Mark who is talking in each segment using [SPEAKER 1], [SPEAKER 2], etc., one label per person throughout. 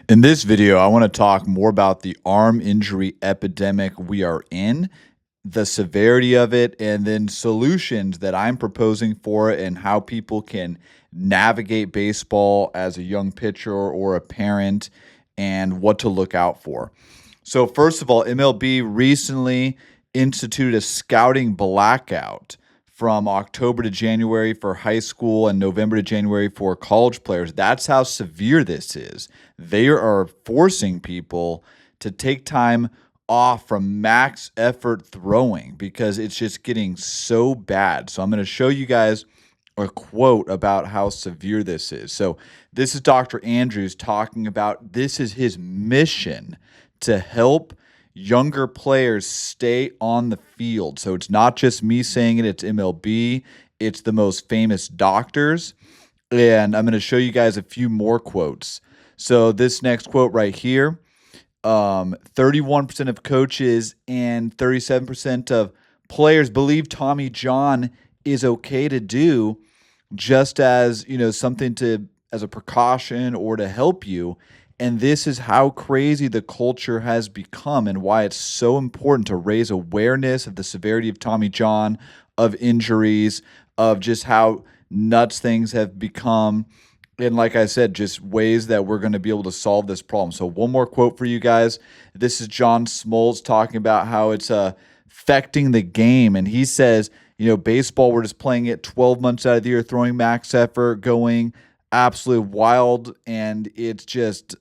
[SPEAKER 1] In this video, I want to talk more about the arm injury epidemic we are in, the severity of it, and then solutions that I'm proposing for it and how people can navigate baseball as a young pitcher or a parent and what to look out for. So, first of all, MLB recently instituted a scouting blackout from October to January for high school and November to January for college players. That's how severe this is. They are forcing people to take time off from max effort throwing because it's just getting so bad. So, I'm going to show you guys a quote about how severe this is. So, this is Dr. Andrews talking about this is his mission to help younger players stay on the field. So it's not just me saying it, it's MLB, it's the most famous doctors. And I'm going to show you guys a few more quotes. So this next quote right here, 31% of coaches and 37% of players believe Tommy John is okay to do just as, something to as a precaution or to help you. And this is how crazy the culture has become and why it's so important to raise awareness of the severity of Tommy John, of injuries, of just how nuts things have become. And like I said, just ways that we're going to be able to solve this problem. So one more quote for you guys. This is John Smoltz talking about how it's affecting the game. And he says, baseball, we're just playing it 12 months out of the year, throwing max effort, going absolutely wild, and it's just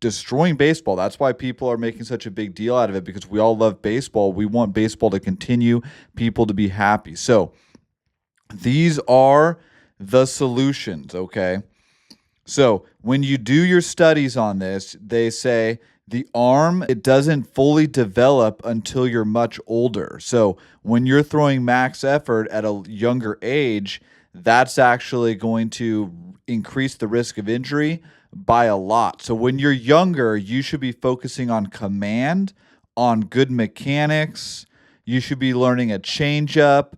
[SPEAKER 1] destroying baseball. That's why people are making such a big deal out of it, because we all love baseball. We want baseball to continue, people to be happy. So these are the solutions, okay? So when you do your studies on this, they say the arm, it doesn't fully develop until you're much older. So when you're throwing max effort at a younger age, that's actually going to increase the risk of injury by a lot. So when you're younger, you should be focusing on command, on good mechanics. You should be learning a changeup.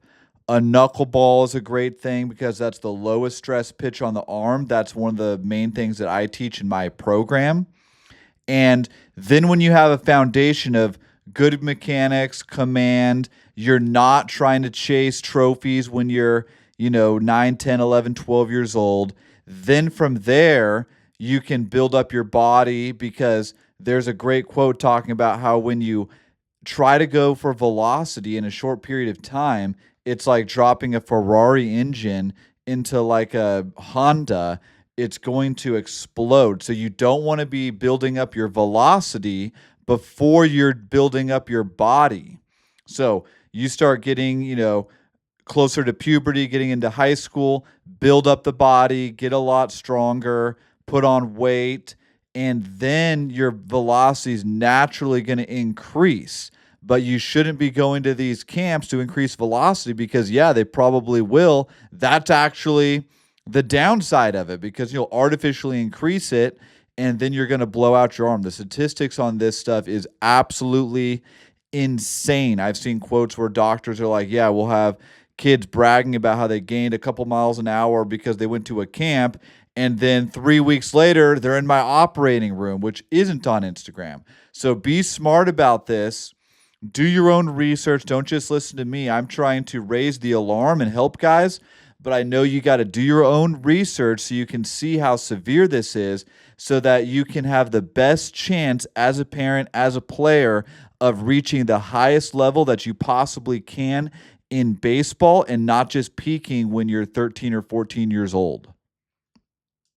[SPEAKER 1] A knuckleball is a great thing because that's the lowest stress pitch on the arm. That's one of the main things that I teach in my program. And then when you have a foundation of good mechanics, command, you're not trying to chase trophies when you're 9, 10, 11, 12 years old. Then from there, you can build up your body, because there's a great quote talking about how when you try to go for velocity in a short period of time, it's like dropping a Ferrari engine into like a Honda. It's going to explode. So you don't want to be building up your velocity before you're building up your body. So you start getting, closer to puberty, getting into high school, build up the body, get a lot stronger, put on weight, and then your velocity is naturally going to increase. But you shouldn't be going to these camps to increase velocity because, yeah, they probably will. That's actually the downside of it, because you'll artificially increase it and then you're going to blow out your arm. The statistics on this stuff is absolutely insane. I've seen quotes where doctors are like, yeah, we'll have kids bragging about how they gained a couple miles an hour because they went to a camp, and then 3 weeks later, they're in my operating room, which isn't on Instagram. So be smart about this. Do your own research. Don't just listen to me. I'm trying to raise the alarm and help guys, but I know you got to do your own research so you can see how severe this is, so that you can have the best chance as a parent, as a player, of reaching the highest level that you possibly can in baseball and not just peaking when you're 13 or 14 years old.